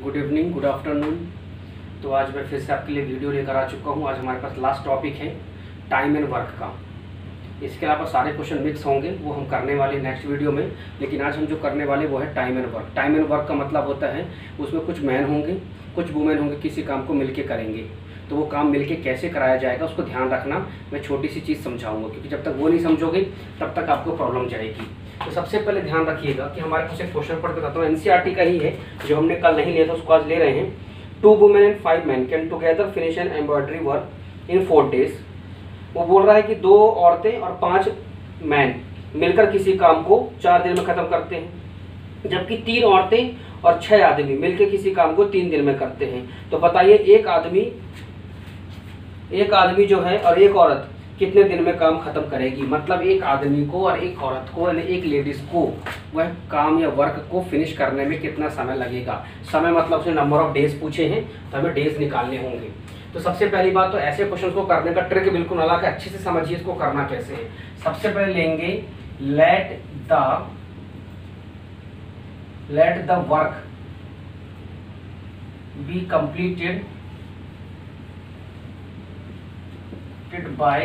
Good evening, good afternoon. तो आज मैं फिर से आपके लिए वीडियो लेकर आ चुका हूँ। आज हमारे पास लास्ट टॉपिक है टाइम एंड वर्क का। इसके अलावा सारे क्वेश्चन मिक्स होंगे, वो हम करने वाले नेक्स्ट वीडियो में। लेकिन आज हम जो करने वाले वो है time and work. Time and work का मतलब होता है उसमें कुछ मैन होंगे, कुछ वुमेन होंगे, किसी काम को मिलके करेंगे। तो वो काम मिलके कैसे कराया जाएगा उसको ध्यान रखना। मैं छोटी सी चीज़ समझाऊंगा, क्योंकि जब तक वो नहीं समझोगे तब तक आपको प्रॉब्लम जाएगी। तो सबसे पहले ध्यान रखिएगा कि हमारे पास एक क्वेश्चन पढ़ के बताता हूँ, एनसीईआरटी का ही है, जो हमने कल नहीं लिया था उसको आज ले रहे हैं। 2 women and 5 men can together finish an embroidery work in 4 days। वो बोल रहा है कि 2 औरतें और 5 मैन मिलकर किसी काम को 4 दिन में ख़त्म करते हैं, जबकि 3 औरतें और 6 आदमी मिलकर किसी काम को 3 दिन में करते हैं। तो बताइए एक आदमी जो है और एक औरत कितने दिन में काम खत्म करेगी। मतलब एक आदमी को और एक औरत को यानी एक लेडीज को वह काम या वर्क को फिनिश करने में कितना समय लगेगा। समय मतलब उसने नंबर ऑफ डेज पूछे हैं, तो हमें डेज निकालने होंगे। तो सबसे पहली बात तो ऐसे क्वेश्चन को करने का ट्रिक बिल्कुल अलग है, अच्छे से समझिए इसको करना कैसे है। सबसे पहले लेंगे let the work be completed by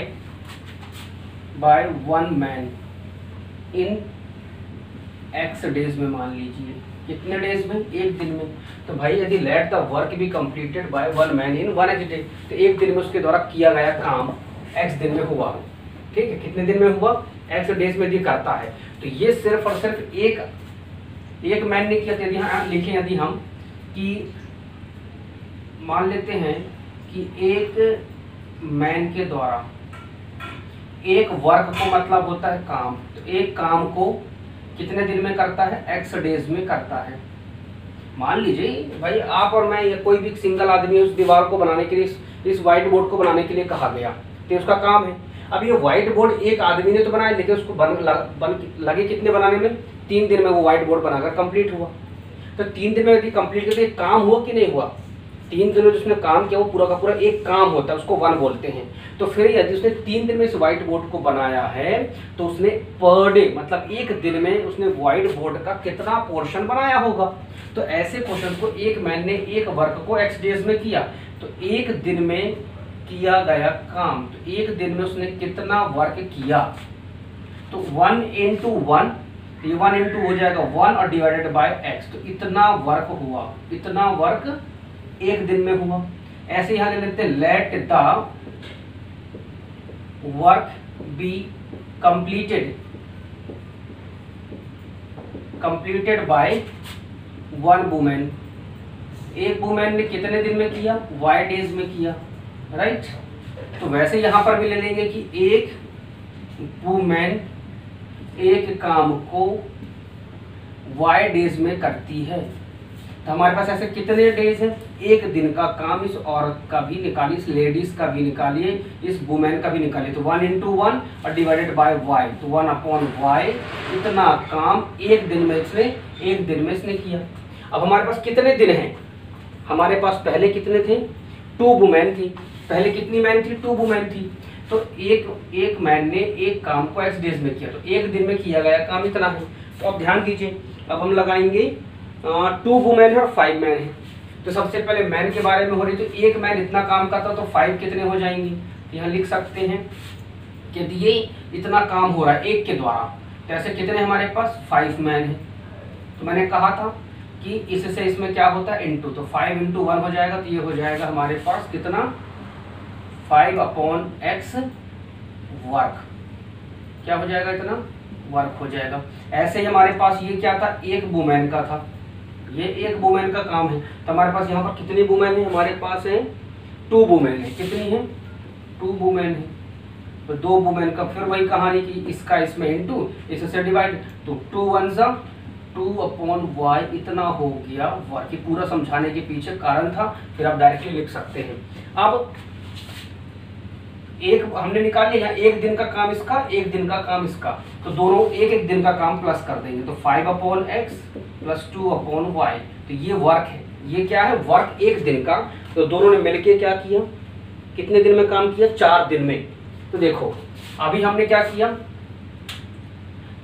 1 man in x days में। मान लीजिए कितने डेज में, एक दिन में। तो भाई यदि let the work be completed by 1 man in 1 x day, तो एक दिन में उसके द्वारा किया गया काम x दिन में हुआ। ठीक है, कितने दिन में हुआ, x डेज में यदि करता है। तो ये सिर्फ और सिर्फ एक मैन ने किया। यदि यहाँ लिखें, यदि हम कि मान लेते हैं कि एक मैन के द्वारा एक वर्क को मतलब होता है काम, तो एक काम को कितने दिन में करता है, x डेज में करता है। मान लीजिए भाई आप और मैं या कोई भी सिंगल आदमी उस दीवार को बनाने के लिए, इस व्हाइट बोर्ड को बनाने के लिए कहा गया, तो उसका काम है। अब ये व्हाइट बोर्ड एक आदमी ने तो बनाया, लेकिन उसको लगे कितने बनाने में, 3 दिन में वो व्हाइट बोर्ड बनाकर कंप्लीट हुआ। तो 3 दिन में यदि कंप्लीट करके काम हुआ कि नहीं हुआ, 3 दिनों जिसने काम किया वो पूरा का पूरा एक काम होता है, उसको 1 बोलते हैं। तो फिर यदि उसने 3 दिन में इस व्हाइट बोर्ड को बनाया है, तो उसने पर डे मतलब एक दिन में उसने व्हाइट बोर्ड का कितना पोर्शन बनाया होगा। तो ऐसे क्वेश्चन को एक मैन ने एक वर्क को x डेज में किया, तो एक दिन में किया गया काम, तो एक दिन में उसने कितना वर्क किया। तो 1 into 1, ये 1 into हो जाएगा 1 और डिवाइडेड बाय x, तो इतना वर्क हुआ, इतना वर्क एक दिन में हुआ। ऐसे यहां ले लेते हैं let the work be completed by 1 women. एक वुमेन ने कितने दिन में किया, y डेज में किया, राइट। तो वैसे यहां पर भी ले लेंगे कि एक वुमेन एक काम को y डेज में करती है। तो हमारे पास ऐसे कितने डेज हैं, एक दिन का काम इस औरत का भी निकालिए, इस लेडीज का भी निकालिए, इस वुमेन का भी निकालिए। तो 1 into 1 और डिवाइडेड बाय y, तो 1/y, इतना काम एक दिन में इसने किया। अब हमारे पास कितने दिन हैं, हमारे पास पहले कितने थे, 2 वुमेन थी। पहले कितनी मैन थी, 2 वुमेन थी। तो एक मैन ने एक काम को x डेज में किया, तो एक दिन में किया गया काम इतना है। तो अब ध्यान दीजिए, अब हम लगाएंगे 2 वुमेन है और 5 मैन है। तो सबसे पहले मैन के बारे में हो रही, तो एक मैन इतना काम करता तो 5 कितने हो जाएंगे। यहाँ लिख सकते हैं कि ये इतना काम हो रहा है एक के द्वारा, तो ऐसे कितने हमारे पास 5 मैन है। तो मैंने कहा था कि इससे इसमें क्या होता है, इंटू, तो 5 into 1 हो जाएगा। तो ये हो जाएगा हमारे पास कितना, 5/x वर्क, क्या हो जाएगा, इतना वर्क हो जाएगा। ऐसे ही हमारे पास ये क्या था, एक वुमेन का था, ये एक वुमेन का काम है। तो हमारे पास यहाँ पर कितनी वुमेन है, हमारे पास है 2 वुमेन है। कितनी है, 2 वुमेन है। तो 2 वुमेन का फिर वही कहानी की इसका इसमें इंटू, इससे डिवाइड, तो 2 1 2/y इतना हो गया वर्क। पूरा समझाने के पीछे कारण था, फिर आप डायरेक्टली लिख सकते हैं। अब एक हमने निकाल लिया, एक दिन का काम इसका, एक दिन का काम इसका, तो दोनों एक दिन का काम प्लस कर देंगे। तो 5/x प्लस 2/y, तो ये वर्क है। ये क्या है, वर्क एक दिन का। तो दोनों ने मिलके क्या किया, कितने दिन में काम किया, 4 दिन में। तो देखो अभी हमने क्या किया,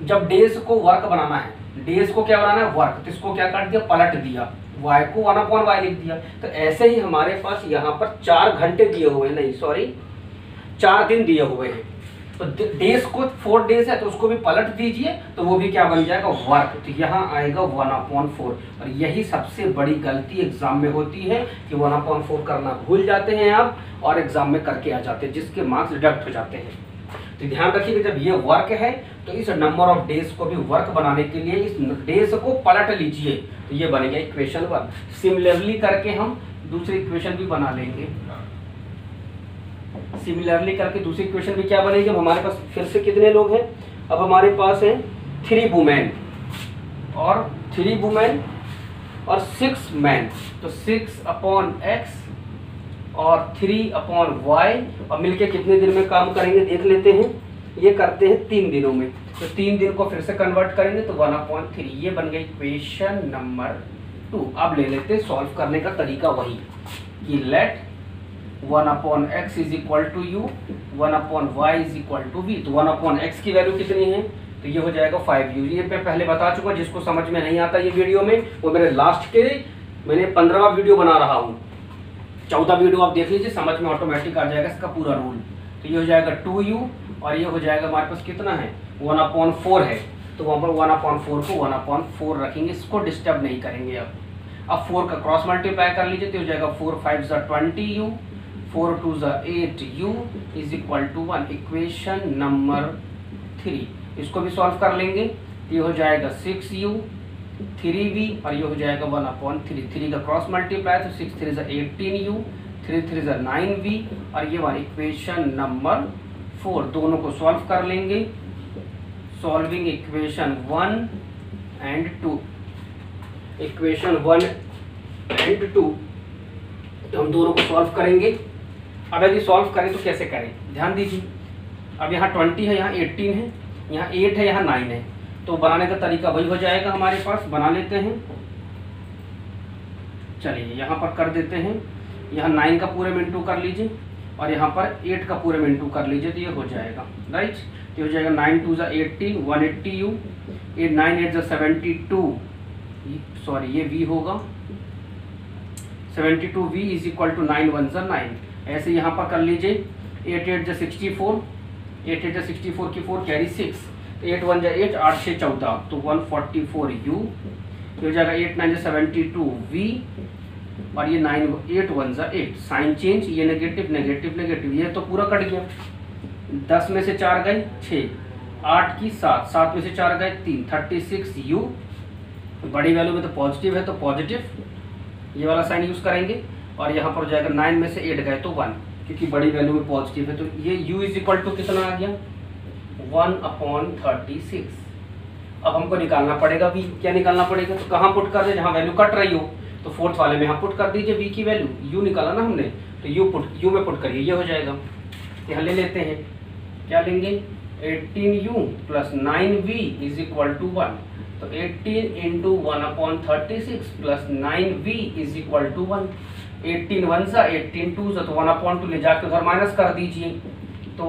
जब डेज को वर्क बनाना है, डेज को क्या बनाना है वर्क, तो इसको क्या कर दिया, पलट दिया, y को 1/y लिख दिया। तो ऐसे ही हमारे पास यहाँ पर 4 घंटे दिए हुए हैं, नहीं सॉरी 4 दिन दिए हुए हैं। तो डेज को 4 डेज है तो उसको भी पलट दीजिए तो वो भी क्या बन जाएगा, वर्क। तो यहाँ आएगा 1/4। और यही सबसे बड़ी गलती एग्जाम में होती है कि 1/4 करना भूल जाते हैं आप और एग्जाम में करके आ जाते हैं, जिसके मार्क्स डिडक्ट हो जाते हैं। तो ध्यान रखिएगा, जब ये वर्क है तो इस नंबर ऑफ डेज को भी वर्क बनाने के लिए इस डेज को पलट लीजिए, तो ये बनेगा इक्वेशन 1। सिमिलरली करके हम दूसरी इक्वेशन भी बना लेंगे। सिमिलरली करके दूसरी इक्वेशन भी क्या बनेगी, अब हमारे पास फिर से कितने लोग हैं, अब हमारे पास है 3 वुमेन और 3 वुमेन और 6 मैन। तो 6/x और 3/y और मिलके कितने दिन में काम करेंगे देख लेते हैं। ये करते हैं 3 दिनों में, तो 3 दिन को फिर से कन्वर्ट करेंगे तो 1/3। ये बन गई इक्वेशन नंबर 2। अब ले लेते हैं सॉल्व करने का तरीका वही कि let 1/x is equal to u, 1/y is equal to v। तो 1/x की वैल्यू कितनी है, तो ये हो जाएगा 5u। ये मैं पहले बता चुका, जिसको समझ में नहीं आता ये वीडियो में वो मेरे लास्ट के मैंने 15वां वीडियो बना रहा हूँ, 14 वीडियो आप देख लीजिए, समझ में ऑटोमेटिक आ जाएगा इसका पूरा रूल। तो ये हो जाएगा 2u और ये हो जाएगा हमारे पास कितना है 1/4 है, तो वहाँ पर 1/4 को 1/4 रखेंगे, इसको डिस्टर्ब नहीं करेंगे। अब 4 का क्रॉस मल्टीप्लाई कर लीजिए तो हो जाएगा 4 5 20u, 4 2 8u is equal to 1। इक्वेशन नंबर 3 इसको भी सॉल्व कर लेंगे, ये हो जाएगा 6u 3v और ये हो जाएगा 1/3। 3 का क्रॉस मल्टीप्लाई तो 6 3 18u, 3 3 9v और ये वाली इक्वेशन नंबर 4। दोनों को सॉल्व कर लेंगे, solving equation 1 and 2। Equation 1 and 2 तो हम दोनों को सॉल्व करेंगे। अब यदि सॉल्व करें तो कैसे करें, ध्यान दीजिए। अब यहाँ 20 है, यहाँ 18 है, यहाँ 8 है, यहाँ 9 है, तो बनाने का तरीका वही हो जाएगा हमारे पास। बना लेते हैं, चलिए यहाँ पर कर देते हैं। यहाँ 9 का पूरे में इंटू कर लीजिए और यहाँ पर 8 का पूरे में इंटू कर लीजिए, तो ये हो जाएगा राइट। तो हो जाएगा 9 2 18 180u, 9 8 72, सॉरी ये v होगा 72v इज इक्वल टू 9 1 9। ऐसे यहाँ पर कर लीजिए 8 8 64, 8 8 64 की 4 कैरी 6, 8 1 8 8 6 14 तो 144u। हो जाएगा 8 9 72v और ये 9 8 1 8। साइन चेंज, ये नेगेटिव नेगेटिव नेगेटिव, ये तो पूरा कट गया। 10 में से 4 गए 6, 8 की 7, 7 में से 4 गए 3, 36u। बड़ी वैल्यू में तो पॉजिटिव है तो पॉजिटिव ये वाला साइन यूज करेंगे। और यहाँ पर हो जाएगा 9 में से 8 गए तो 1, क्योंकि बड़ी वैल्यू में पॉजिटिव है तो ये u इज इक्वल टू कितना आ गया 1/36। अब हमको निकालना पड़ेगा v। क्या निकालना पड़ेगा, तो कहाँ पुट कर दे, जहाँ वैल्यू कट रही हो तो 4th वाले में यहाँ पुट कर दीजिए v की वैल्यू। u निकाला ना हमने तो u में पुट करिए, ये हो जाएगा। यहाँ ले लेते हैं, क्या लेंगे 18u plus 9v is equal to 1। तो 18 into 1/36 plus 9v is equal to 1। 18 1 सा 18 2 सा तो 1/2 ले जाके उधर माइनस कर दीजिए, तो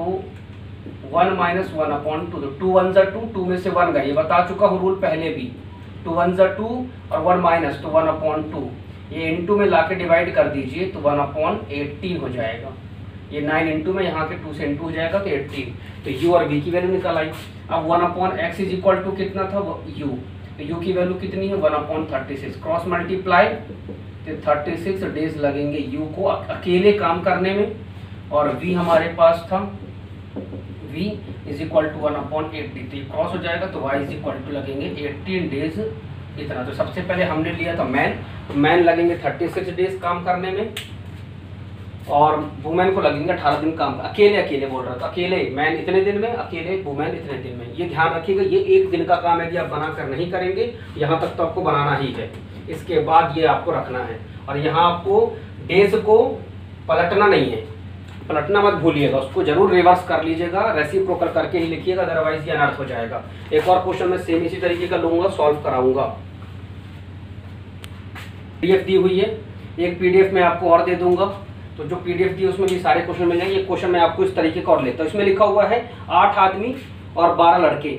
1 माइनस 1/2 तो 2 1 सा 2, 2 में से 1 गया, ये बता चुका हूँ रूल पहले भी। 2 1 सा 2 और 1 माइनस तो 1/2, ये इंटू में लाके डिवाइड कर दीजिए तो 1/18 हो जाएगा। ये 9 इंटू में यहाँ के 2 से इंटू हो जाएगा तो 18। तो u और v की वैल्यू निकल आई। अब 1/x इज इक्वल टू कितना था u, तो u की वैल्यू कितनी है 1/36। क्रॉस मल्टीप्लाई तो 36 डेज लगेंगे u को अकेले काम करने में। और v हमारे पास था v इज इक्वल टू 1/80, तो क्रॉस हो जाएगा तो y इज इक्वल टू लगेंगे 18 डेज इतना। तो सबसे पहले हमने लिया था मैन, तो मैन लगेंगे 36 डेज काम करने में और वुमेन को लगेंगे 18 दिन काम। अकेले अकेले बोल रहा था, अकेले मैन इतने दिन में, अकेले वुमेन इतने दिन में। ये ध्यान रखिएगा, ये एक दिन का काम है, यदि आप बनाकर नहीं करेंगे यहाँ तक तो आपको बनाना ही है, इसके बाद ये आपको रखना है। और यहाँ आपको डेज को पलटना नहीं है, पलटना मत भूलिएगा, उसको जरूर रिवर्स कर लीजिएगा, रेसिप्रोकल करके ही लिखिएगा, अदरवाइज ये अनर्थ हो जाएगा। एक और क्वेश्चन मैं सेम इसी तरीके का लूंगा, सॉल्व कराऊंगा। पीडीएफ दी हुई है, एक पीडीएफ में आपको और दे दूंगा, तो जो पीडीएफ दी है उसमें भी सारे क्वेश्चन मिल जाएंगे। ये क्वेश्चन मैं आपको इस तरीके का और लेता हूँ। इसमें लिखा हुआ है 8 आदमी और 12 लड़के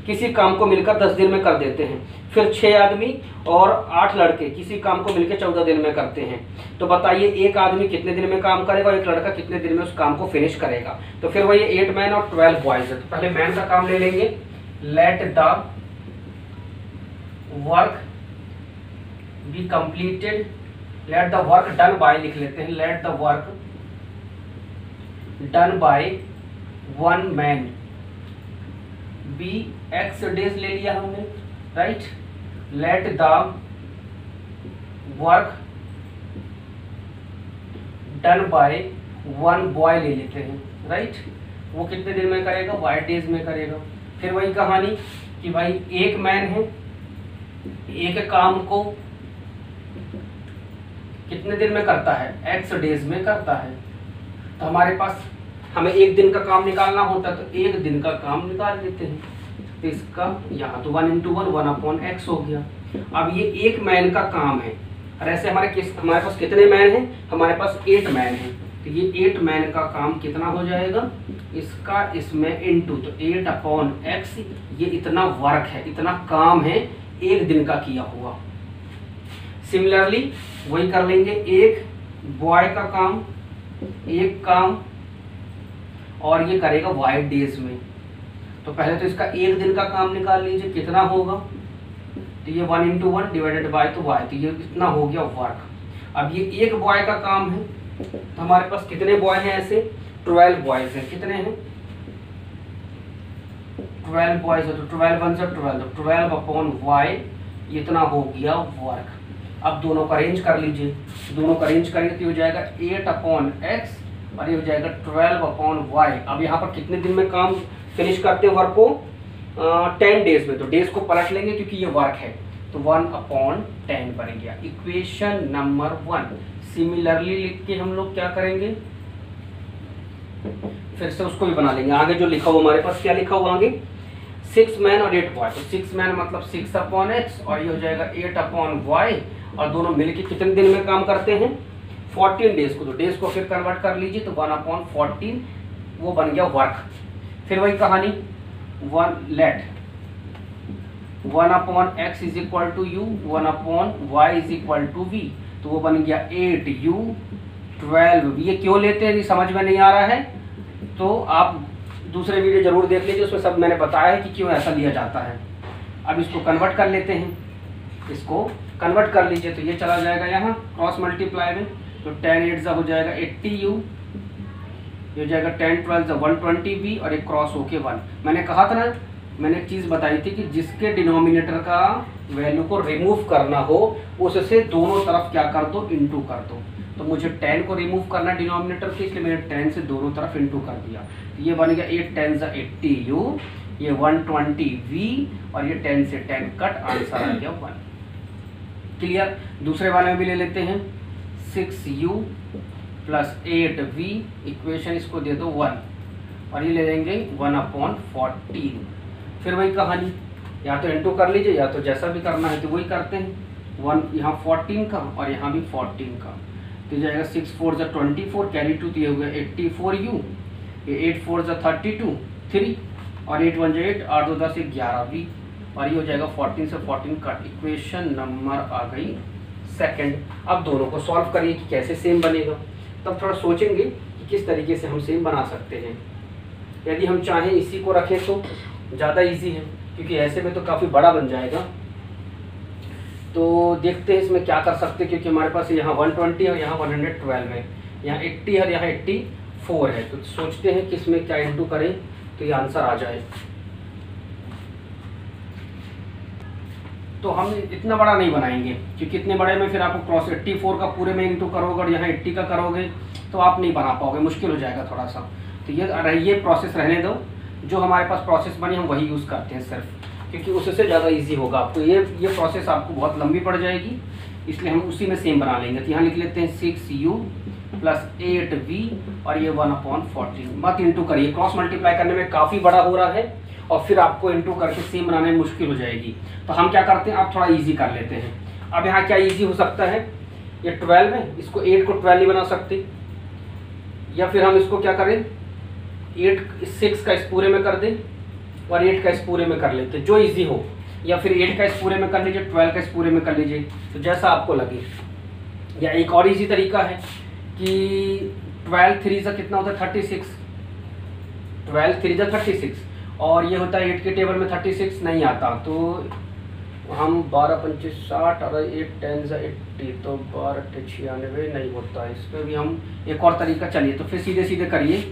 किसी काम को मिलकर 10 दिन में कर देते हैं, फिर 6 आदमी और 8 लड़के किसी काम को मिलकर 14 दिन में करते हैं। तो बताइए एक आदमी कितने दिन में काम करेगा और एक लड़का कितने दिन में उस काम को फिनिश करेगा। तो फिर वही 8 मैन और 12 बॉयज है। तो पहले मैन का काम ले लेंगे, let the work be completed, let the work done by लिख लेते हैं, let the work done by 1 man B x days ले लिया हमने, right. Let the work done by 1 boy ले लेते हैं, राइट। वो कितने दिन में करेगा, वाई डेज में करेगा। फिर वही कहानी कि भाई एक मैन है, एक काम को कितने दिन में करता है, एक्स डेज में करता है। तो हमारे पास हमें एक दिन का काम निकालना होता है, तो एक दिन का काम निकाल लेते हैं। तो इसका यहाँ तो 1 × 1 1/x हो गया। अब ये एक मैन का काम है, और ऐसे हमारे पास कितने मैन हैं, हमारे पास 8 मैन हैं। तो ये 8 मैन का काम कितना हो जाएगा, इसका इसमें इनटू, तो 8/x, ये इतना वर्क है, इतना काम है एक दिन का किया हुआ। सिमिलरली वही कर लेंगे, एक बॉय का काम, एक काम, और ये करेगा वाई डेज में। तो पहले तो इसका एक दिन का काम निकाल लीजिए, कितना होगा, तो ये 1 × 1 डिवाइडेड बाय तो वाई, तो ये कितना हो गया वर्क। अब ये एक बॉय का काम है, तो हमारे पास कितने बॉय हैं, ऐसे 12 बॉयज हैं। कितने हैं, 12 बॉयज है, तो 12 1 से 12, तो 12/y ये इतना हो गया वर्क। अब दोनों का अरेंज कर लीजिए, दोनों का अरेंज करेंगे तो हो जाएगा 8/x और ये हो जाएगा 12/y। अब यहाँ पर कितने दिन में काम फिनिश करते हैं वर्क को, 10 डेज में। तो डेज को पलट लेंगे क्योंकि ये वर्क है, तो 1/10 बन गया। Equation number 1। सिमिलरली लिख के हम लोग क्या करेंगे, फिर से उसको भी बना लेंगे। आगे जो लिखा हुआ हमारे पास, क्या लिखा हुआ आगे, 6 मैन और 8 बॉय। तो 6 मैन मतलब 6/x और ये हो जाएगा 8/y, और दोनों मिलके कितने दिन में काम करते हैं, 14 डेज को। तो डेज को फिर कन्वर्ट कर लीजिए, तो 1/14 वो बन गया वर्क। फिर वही कहानी, let 1/x is equal to u, 1/y is equal to v। तो वो बन गया 8u 12v। ये क्यों लेते हैं, ये समझ में नहीं आ रहा है तो आप दूसरे वीडियो जरूर देख लीजिए, उसमें सब मैंने बताया है कि क्यों ऐसा लिया जाता है। अब इसको कन्वर्ट कर लेते हैं, इसको कन्वर्ट कर लीजिए, तो ये चला जाएगा यहाँ क्रॉस मल्टीप्लाई में, तो 10 8 हो जाएगा 80u, ये हो जाएगा 10 12 120v, और एक क्रॉस होके 1। मैंने कहा था ना, मैंने एक चीज़ बताई थी कि जिसके डिनोमिनेटर का वैल्यू को रिमूव करना हो उससे दोनों तरफ क्या कर दो, इंटू कर दो। तो मुझे 10 को रिमूव करना डिनोमिनेटर से, इसलिए मैंने 10 से दोनों तरफ इंटू कर दिया। तो ये बन गया 8 10 80u, ये 120v, और ये 10 से 10 कट, आंसर आ गया 1। क्लियर। दूसरे वाले में भी ले लेते हैं, 6u + 8v, इक्वेशन इसको दे दो 1, और ये ले लेंगे 1/14। फिर वही कहानी, या तो इंटू कर लीजिए या तो जैसा भी करना है तो वही करते हैं। 1 यहाँ 14 का और यहाँ भी 14 का, तो जाएगा 6 4 24, कैरी 2, तो ये हो गया 84u, ये 8 4 32 3, और 8 1 8, 8 2 10 11v, और ये हो जाएगा 14 से 14 कट। इक्वेशन नंबर आ गई सेकंड। अब दोनों को सॉल्व करिए कि कैसे सेम बनेगा, तब थोड़ा सोचेंगे कि किस तरीके से हम सेम बना सकते हैं। यदि हम चाहें इसी को रखें तो ज़्यादा इजी है, क्योंकि ऐसे में तो काफ़ी बड़ा बन जाएगा। तो देखते हैं इसमें क्या कर सकते हैं, क्योंकि हमारे पास यहाँ 120 है और यहाँ 112 है, यहाँ 80 है और यहाँ 84 है। तो सोचते हैं कि इसमें क्या इंटू करें तो ये आंसर आ जाए। तो हम इतना बड़ा नहीं बनाएंगे, क्योंकि इतने बड़े में फिर आपको क्रॉस 84 का पूरे में इंटू करोगे और यहाँ 80 का करोगे तो आप नहीं बना पाओगे, मुश्किल हो जाएगा थोड़ा सा। तो ये प्रोसेस रहने दो, जो हमारे पास प्रोसेस बनी हम वही यूज़ करते हैं सिर्फ, क्योंकि उससे ज़्यादा इजी होगा आपको। ये प्रोसेस आपको बहुत लंबी पड़ जाएगी, इसलिए हम उसी में सेम बना लेंगे। तो यहाँ लिख लेते हैं 6u + 8v, और ये 1/14। मत इंटू करिए, क्रॉस मल्टीप्लाई करने में काफ़ी बड़ा हो रहा है और फिर आपको इंटू करके सेम बनाने में मुश्किल हो जाएगी। तो हम क्या करते हैं, आप थोड़ा ईजी कर लेते हैं। अब यहाँ क्या ईजी हो सकता है, ये 12 है, इसको 8 को 12 नहीं बना सकते, या फिर हम इसको क्या करें, 6 का इस पूरे में कर दें और 8 का इस पूरे में कर लेते हैं, जो इजी हो। या फिर 8 का इस पूरे में कर लीजिए, 12 का इस पूरे में कर लीजिए, तो जैसा आपको लगे। या एक और इजी तरीका है कि 12 3 से कितना होता है 36, 12 3 से 36, और ये होता है 8 के टेबल में 36 नहीं आता, तो हम 12 25 60 और 8 10 से 80, तो 12 96 नहीं होता है। इस पर भी हम एक और तरीका, चलिए तो फिर सीधे सीधे करिए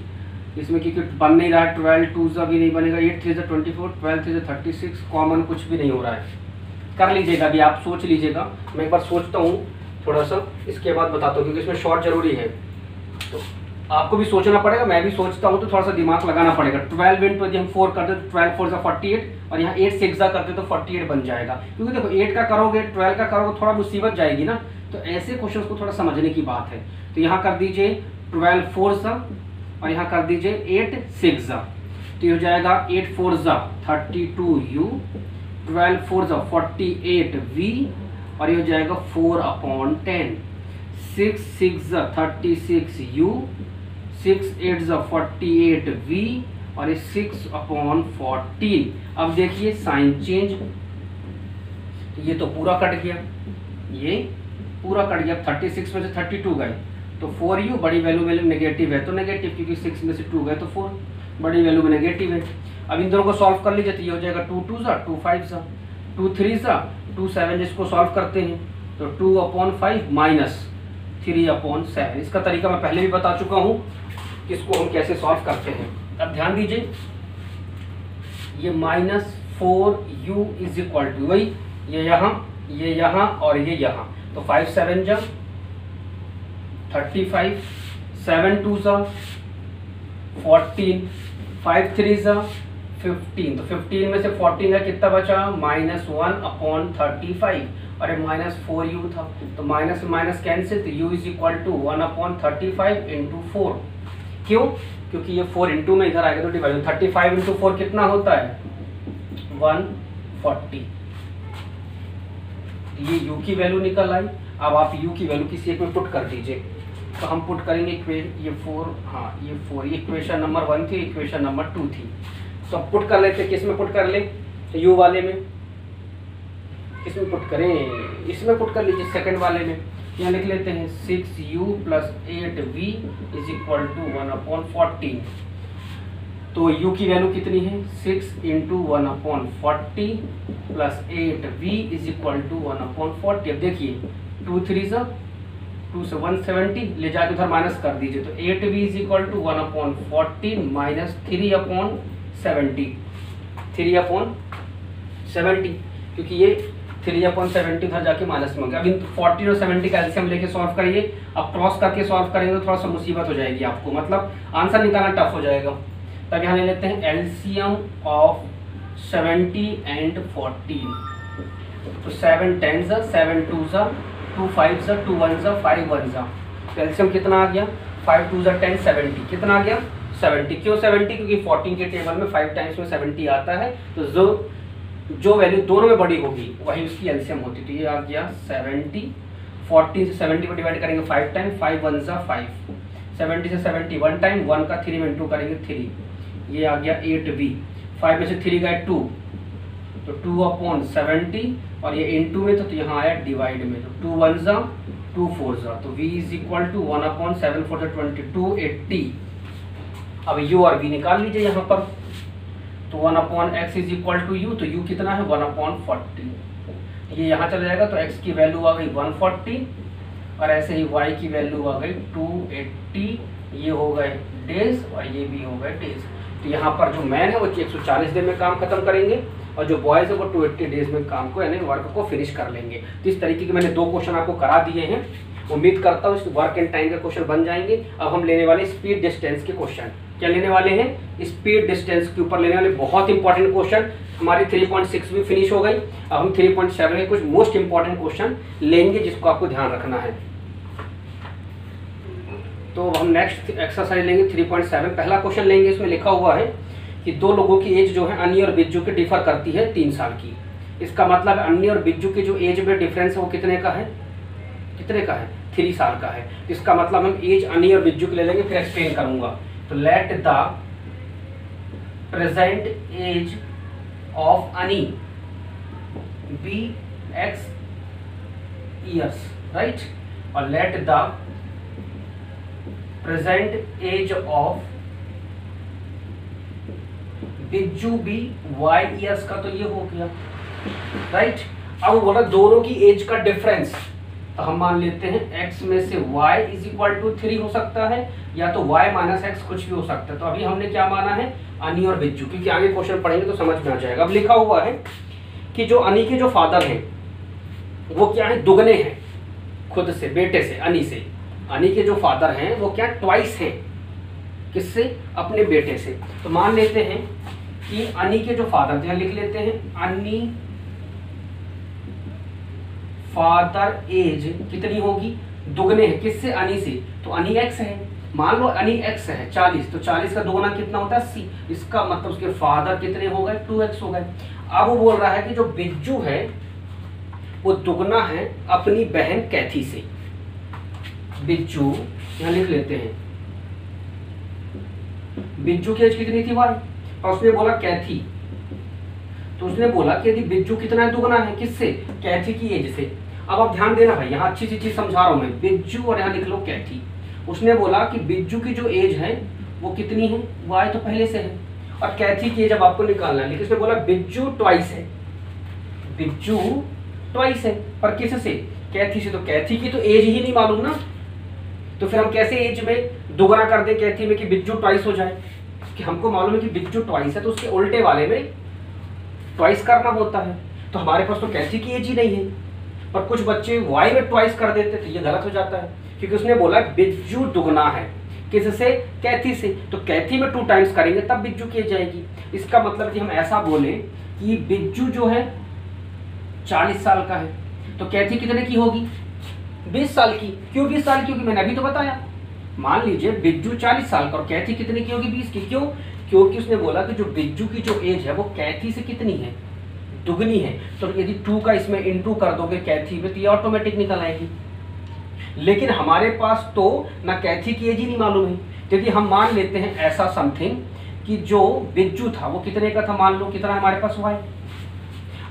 इसमें, क्योंकि बन नहीं रहा है। 12 2 से भी नहीं बनेगा, 8 3 से 24, 12 3 से 36, कॉमन कुछ भी नहीं हो रहा है। कर लीजिएगा, अभी आप सोच लीजिएगा, मैं एक बार सोचता हूँ थोड़ा सा, इसके बाद बताता हूँ, क्योंकि इसमें शॉर्ट जरूरी है, तो आपको भी सोचना पड़ेगा, मैं भी सोचता हूँ, तो थोड़ा सा दिमाग लगाना पड़ेगा। 12 इंटू यदि हम 4 करते तो 12 4 से 48, और यहाँ 8 6 करते तो 48 बन जाएगा। क्योंकि देखो 8 का करोगे 12 का करोगे थोड़ा मुसीबत जाएगी ना, तो ऐसे क्वेश्चन को थोड़ा समझने की बात है। तो यहाँ कर दीजिए 12 4 और यहाँ कर दीजिए 8 6, तो ये हो जाएगा 8 4 32u, 12 4 48v, और ये हो जाएगा 4/10, 6 6 36u, 6 8 48v, और ये 6/14। अब देखिए साइन चेंज, ये तो पूरा कट गया, ये पूरा कट गया। 36 में से 32 गए तो 4u, बड़ी वैल्यू में नेगेटिव है तो नेगेटिव, क्योंकि 6 में से 2 गए तो 4, बड़ी वैल्यू में नेगेटिव है। अब इन दोनों को सॉल्व कर लीजिए, तो ये हो जाएगा 2 2 2 5 2 3 2 7, जिसको सॉल्व करते हैं तो 2/5 माइनस 3/7। इसका तरीका मैं पहले भी बता चुका हूँ, इसको हम कैसे सॉल्व करते हैं। अब ध्यान दीजिए, ये -4u इज इक्वल टू वही, ये यहाँ और ये यहाँ, तो 5 7 जा 35, 7 2 14, 5 3 15, तो 15 में से 14 का कितना बचा -1/35, और ये -4u था, तो माइनस माइनस कैंसिल, तो u is equal to 1/35 into 4। क्यों? क्योंकि ये 4 इंटू में इधर आएगा तो डिवाइड, 35 इंटू 4 कितना होता है 140। ये u की वैल्यू निकल आई। अब आप u की वैल्यू किसी एक में पुट कर दीजिए, तो हम पुट करेंगे ये 4, हाँ ये 4, ये इक्वेशन नंबर 1 थी, इक्वेशन नंबर 2 थी, तो अब पुट कर लेते। किस में पुट कर ले? तो u वाले में। किस में पुट करें? इसमें पुट कर लीजिए, सेकंड वाले में। यहाँ लिख लेते हैं 6u + 8v is equal to 1/14। तो u की वैल्यू कितनी है 6 into 1/40 plus 8v is equal to 1/40। अब देखिए 2 3 2 से 170, ले जाके उधर माइनस कर दीजिए, तो 8v is equal to 1/14 minus 3/70, 3/70, क्योंकि ये 3/70 उधर जाके माइनस में गया। अब इन 40 और 70 का एलसीएम लेके सॉल्व करिए। अब क्रॉस करके सॉल्व करेंगे तो थोड़ा सा मुसीबत हो जाएगी आपको, मतलब आंसर निकालना टफ हो जाएगा। तब यहाँ ले लेते हैं एलसीएम ऑफ 70 एंड 14, तो 7 10 7 2 2 5 2 1 5 1, तो एलसीएम कितना आ गया 5 2 10 70, कितना आ गया 70। क्यों 70? क्योंकि 14 के टेबल में 5 टाइम्स में 70 आता है, तो जो वैल्यू दोनों में बड़ी होगी वही उसकी एलसीएम होती। तो ये आ गया 70, 14 से 70 को डिवाइड करेंगे 5 टाइम, 5 1 5, 70 से 70 1 टाइम, 1 का 3 में इंटू करेंगे 3, ये आ गया 8v, 5 में से 3 गए 2, तो 2/70, और ये इंटू में तो यहाँ आया डिवाइड में, तो 2 1 2 4, तो v इज इक्वल टू 1/7 4 22 80। अब u और v निकाल लीजिए यहाँ पर, तो 1/x is equal to u, तो u कितना है 1/40, ये यहाँ चला जाएगा, तो x की वैल्यू आ गई 140, और ऐसे ही y की वैल्यू आ गई 280, ये हो गए डेज और ये भी हो गए डेज। तो यहाँ पर जो मैन है वो 140 दिन में काम खत्म करेंगे, और जो बॉयज़ है वो 280 डेज में काम को यानी वर्क को फिनिश कर लेंगे। तो इस तरीके के मैंने 2 क्वेश्चन आपको करा दिए हैं, उम्मीद करता हूँ इस वर्क एंड टाइम के क्वेश्चन बन जाएंगे। अब हम लेने वाले स्पीड डिस्टेंस के क्वेश्चन, क्या लेने वाले हैं स्पीड डिस्टेंस के ऊपर लेने वाले बहुत इंपॉर्टेंट क्वेश्चन। हमारी 3.6 भी फिनिश हो गई, अब हम 3.7 के कुछ मोस्ट इंपॉर्टेंट क्वेश्चन लेंगे जिसको आपको ध्यान रखना है। तो हम नेक्स्ट एक्सरसाइज लेंगे 3.7। पहला क्वेश्चन लेंगे, इसमें लिखा हुआ है कि 2 लोगों की एज जो है अन्य और बिज्जू की डिफर करती है 3 साल की। इसका मतलब अन्य और बिज्जू की जो एज में डिफरेंस है वो कितने का है, कितने का है 3 साल का है। इसका मतलब हम एज अन्य और बिज्जू की ले लेंगे, फिर एक्सप्लेन करूंगा। तो let the present age of Annie be x years, right, और let the present age of Bijju be y years का, तो ये हो गया, राइट। अब बोला दोनों की एज का डिफरेंस, तो हम मान लेते हैं x में से y इज इक्वल टू 3 हो सकता है, या तो y माइनस एक्स कुछ भी हो सकता है। तो अभी हमने क्या माना है, अनी और बिज्जू, क्योंकि आगे क्वेश्चन पढ़ेंगे तो समझ में आ जाएगा। अब लिखा हुआ है कि जो अनी के जो फादर हैं वो क्या है, दुगने हैं खुद से, बेटे से, अनी से। अनी के जो फादर हैं वो क्या ट्वाइस हैं, किससे, अपने बेटे से। तो मान लेते हैं कि अनी के जो फादर थे, लिख लेते हैं अनी फादर एज कितनी होगी, दुगने है, किससे, अनी से। तो अनी एक्स है, मान लो अनी एक्स है 40, तो 40 का दुगना कितना होता है 80, इसका मतलब उसके फादर कितने हो गए, 2x हो गए। अब वो बोल रहा है कि जो बिज्जू है वो दुगना है अपनी बहन कैथी से। बिज्जू यहां लिख लेते हैं, बिज्जू की एज कितनी थी y, और उसने बोला कैथी, तो उसने बोला कि यदि बिज्जू कितना है, दुगना है, किससे, कैथी की एज से। अब आप ध्यान देना भाई, यहाँ अच्छी सी चीज समझा रहा हूं मैं, बिज्जू और यहाँ लिख लो कैथी। उसने बोला कि बिज्जू की जो एज है वो कितनी है, y तो पहले से है, और कैथी की एज अब आपको निकालना है। लेकिन उसने बोला बिज्जू ट्वाइस है, बिज्जू ट्वाइस है, पर किससे, कैथी से। तो कैथी की तो एज ही नहीं मालूम ना, तो फिर हम कैसे एज में दोगुना कर दें कैथी में कि बिज्जू ट्वाइस हो जाए, कि हमको मालूम है कि बिज्जू ट्वाइस है, तो उसके उल्टे वाले में ट्वाइस करना होता है। तो हमारे पास तो कैथी की एज ही नहीं है, पर कुछ बच्चे वाई में ट्वाइस कर देते, तो ये गलत हो जाता है, क्योंकि उसने बोला बिज्जू दुगना है, किससे, कैथी से। तो कैथी में 2 टाइम्स करेंगे तब बिज्जू की एज जाएगी। इसका मतलब कि हम ऐसा बोले कि बिज्जू जो है 40 साल का है, तो कैथी कितने की होगी, 20 साल की। क्यों 20 साल की, क्योंकि मैंने अभी तो बताया। मान लीजिए बिज्जू 40 साल का और कैथी कितने की होगी, 20 की। क्यों, क्योंकि उसने बोला कि जो बिज्जू की जो एज है वो कैथी से कितनी है, दुगनी है। तो यदि 2 का इसमें इंटू कर दोगे कैथी में, तो ये ऑटोमेटिक निकल आएगी। लेकिन हमारे पास तो ना कैथी की एज ही नहीं मालूम है। यदि हम मान लेते हैं ऐसा समथिंग कि जो बिज्जू था वो कितने का था, मान लो कितना है हमारे पास y।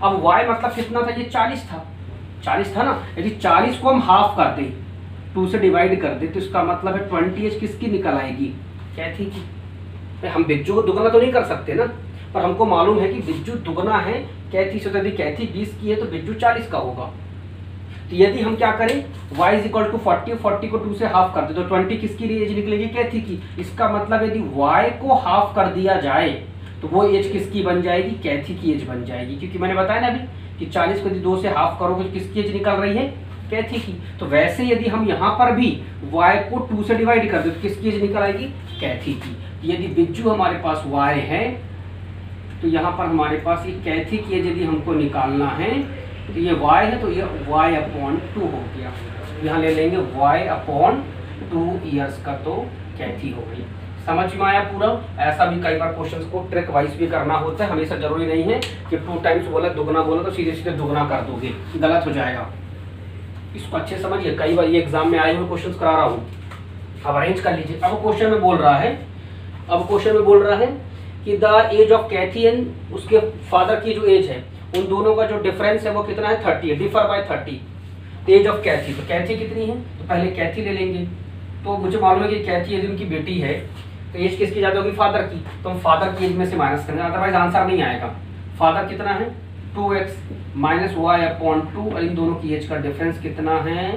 अब y मतलब कितना था, ये 40 था ना। यदि 40 को हम हाफ कर दें, 2 से डिवाइड कर दे, तो इसका मतलब है 20 एज किसकी निकल आएगी, कैथी की। हम बिज्जू को दुगना तो नहीं कर सकते ना, पर हमको मालूम है कि बिज्जू दुगना है कैथी से। यदि कैथी 20 की है तो बिज्जू 40 का होगा। तो यदि हम क्या करें, y इज इक्वल टू 40, 40 को 2 से हाफ कर दे, तो 20 किसकी एज निकलेगी, कैथी की। इसका मतलब यदि y को हाफ कर दिया जाए तो वो एज किसकी बन जाएगी, कैथी की एज बन जाएगी। क्योंकि मैंने बताया ना अभी कि 40 को यदि 2 से हाफ करोगे तो किसकी एज निकल रही है, कैथी की। तो वैसे यदि हम यहाँ पर भी y को 2 से डिवाइड कर दे तो किसकी एज निकल आएगी, कैथी की। यदि बिज्जू हमारे पास y है तो यहाँ पर हमारे पास ये कैथी की एज यदि हमको निकालना है, तो ये y है तो ये y/2 हो गया। यहाँ ले लेंगे y/2 ईयर्स का, तो कैथी हो गई। समझ में आया पूरा। ऐसा भी कई बार क्वेश्चंस को ट्रिक वाइज भी करना होता है, हमेशा जरूरी नहीं है कि 2 टाइम्स बोला दुगना बोला तो सीधे सीधे दुगना कर दोगे, गलत हो जाएगा। इसको अच्छे समझिए, कई बार ये एग्जाम में आए हुए क्वेश्चंस करा रहा हूँ, अब अरेंज कर लीजिए। अब क्वेश्चन में बोल रहा है कि the age of Kathy and उसके फादर की जो एज है, उन दोनों का जो डिफरेंस है वो कितना है, 30 है, डिफर बाय 30। एज ऑफ कैथी, तो कैथी कितनी है, तो पहले कैथी ले लेंगे। तो मुझे मालूम है कि कैथी यदि उनकी बेटी है तो एज किसकी ज्यादा होगी, फादर की। तो हम फादर की एज में से माइनस करेंगे, अदरवाइज आंसर नहीं आएगा। फादर कितना है, 2x माइनस y/2, और इन दोनों की एज का डिफरेंस कितना है,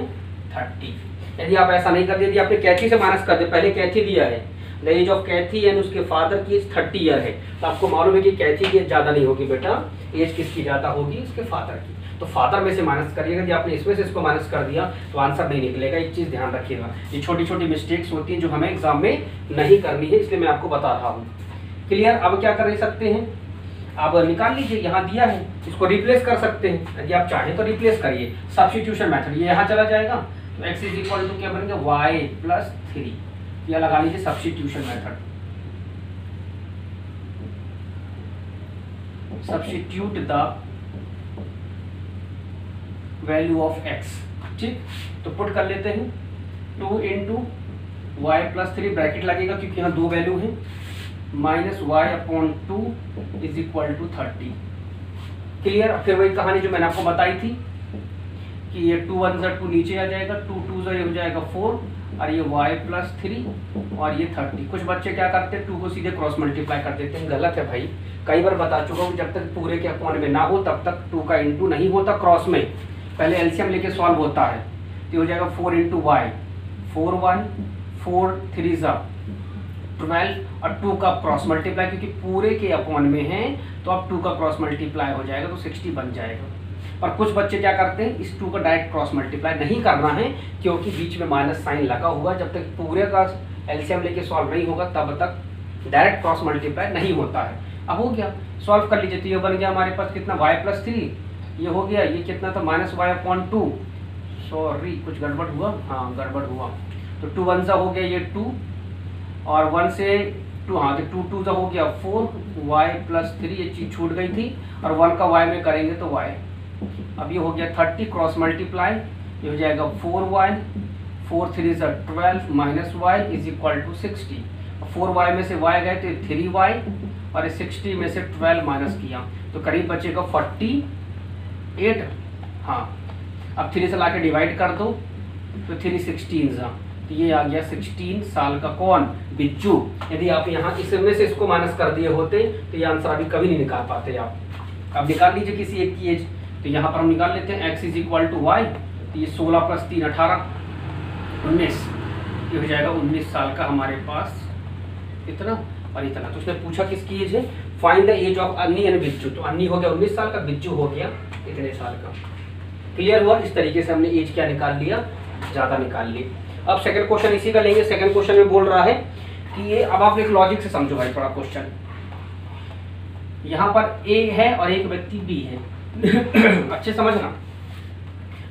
30। यदि आप ऐसा नहीं कर दिया, यदि आपने कैथी से माइनस कर दिया, पहले कैथी दिया है, the age of Kathy and उसके फादर की एज 30 ईयर है, तो आपको मालूम है कि कैथी की एज ज्यादा नहीं होगी बेटा, एज किसकी ज्यादा होगी, उसके फादर की। तो फादर में से माइनस करिएगा, यदि आपने इसमें से इसको माइनस कर दिया तो आंसर नहीं निकलेगा। एक चीज ध्यान रखिएगा, ये छोटी छोटी मिस्टेक्स होती हैं जो हमें एग्जाम में नहीं करनी है, इसलिए मैं आपको बता रहा हूँ। क्लियर। अब क्या कर सकते हैं, अब निकाल लीजिए, यहाँ दिया है, इसको रिप्लेस कर सकते हैं, यदि आप चाहें तो रिप्लेस करिए। सब्स्टिट्यूशन मेथड, ये यहाँ चला जाएगा, तो x इज इक्वल टू क्या बनेगा, y+3, या लगा लीजिए substitution method. Substitute the value of x, ठीक। तो पुट कर लेते हैं 2 × y+3 ब्रैकेट लगेगा क्योंकि यहाँ 2 वैल्यू है, -y/2 is equal to 30। Clear. फिर वही कहानी जो मैंने आपको बताई थी कि ये 2 1 2 नीचे आ जाएगा, 2 2 ये हो जाएगा 4 और ये y प्लस 3 और ये 30। कुछ बच्चे क्या करते हैं 2 को सीधे क्रॉस मल्टीप्लाई कर देते हैं, गलत है भाई। कई बार बता चुका हूँ, जब तक पूरे के अपॉन में ना हो तब तक 2 का इंटू नहीं होता क्रॉस में, पहले एलसीएम लेके सॉल्व होता है। तो हो जाएगा 4 इंटू वाई, 4y 4 3 12 और 2 का क्रॉस मल्टीप्लाई, क्योंकि पूरे के अपॉन में है तो अब 2 का क्रॉस मल्टीप्लाई हो जाएगा तो 60 बन जाएगा। और कुछ बच्चे क्या करते हैं इस 2 का डायरेक्ट क्रॉस मल्टीप्लाई नहीं करना है, क्योंकि बीच में माइनस साइन लगा हुआ, जब तक पूरे का एलसीएम लेके सॉल्व नहीं होगा तब तक डायरेक्ट क्रॉस मल्टीप्लाई नहीं होता है। अब हो गया, सॉल्व कर लीजिए। तो ये बन गया हमारे पास कितना y प्लस 3, ये हो गया, ये कितना था माइनस वाई अपॉन 2, सॉरी कुछ गड़बड़ हुआ, हाँ गड़बड़ हुआ। तो 2 1 सा हो गया ये 2 और 1 से 2, हाँ तो 2 2 सा हो गया 4 y प्लस 3, ये चीज़ छूट गई थी और 1 का y में करेंगे तो y। अब ये हो गया 30 क्रॉस मल्टीप्लाई, ये हो जाएगा 4y 4 3 12 minus y is equal to 60। 4y में से y गए तो 3y और 60 में से 12 माइनस किया तो करीब बचेगा 48। हाँ अब 3 से ला के डिवाइड कर दो तो 3 16 तो ये आ गया 16 साल का कौन, बिच्छू। यदि आप यहाँ इसमें से इसको माइनस कर दिए होते तो ये आंसर अभी कभी नहीं निकाल पाते आप। अब निकाल लीजिए किसी एक की एज, तो यहाँ पर हम निकाल लेते हैं x is equal to y, तो ये 16 प्लस 3 18 19, ये हो जाएगा 19 साल का हमारे पास इतना और इतना। तो उसने पूछा किसकी एज है, फाइंड द एज ऑफ अन्नी एंड बिच्छू, तो अन्नी हो गया 19 साल का, बिच्छू हो गया इतने साल का। क्लियर हुआ। इस तरीके से हमने एज क्या निकाल लिया, ज़्यादा निकाल ली। अब सेकंड क्वेश्चन इसी का लेंगे। सेकंड क्वेश्चन में बोल रहा है कि ये, अब आप एक लॉजिक से समझो भाई थोड़ा क्वेश्चन। यहाँ पर ए है और एक व्यक्ति बी है अच्छे समझना।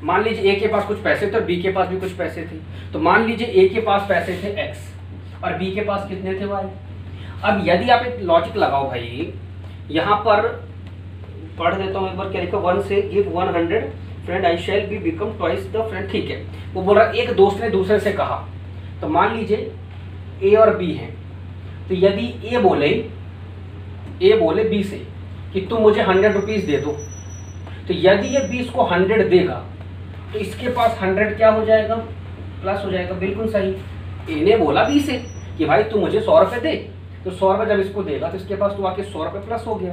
मान लीजिए ए के पास कुछ पैसे थे और बी के पास भी कुछ पैसे थे। तो मान लीजिए ए के पास पैसे थे x और बी के पास कितने थे y। अब यदि आप एक लॉजिक लगाओ भाई, यहाँ पर पढ़ देता हूँ एक बार क्या लिखा, 1 से give 100 friend I shall be become twice the friend. ठीक है, वो बोल रहा एक दोस्त ने दूसरे से कहा, तो मान लीजिए ए और बी हैं, तो यदि ए बोले बी से कि तुम मुझे 100 रुपीज़ दे दो, तो यदि ये बी इसको 100 देगा तो इसके पास 100 क्या हो जाएगा, प्लस हो जाएगा। बिल्कुल सही। ए ने बोला बी से कि भाई तू मुझे 100 रुपये दे, तो 100 रुपये जब इसको देगा तो इसके पास तो आके 100 रुपये प्लस हो गया,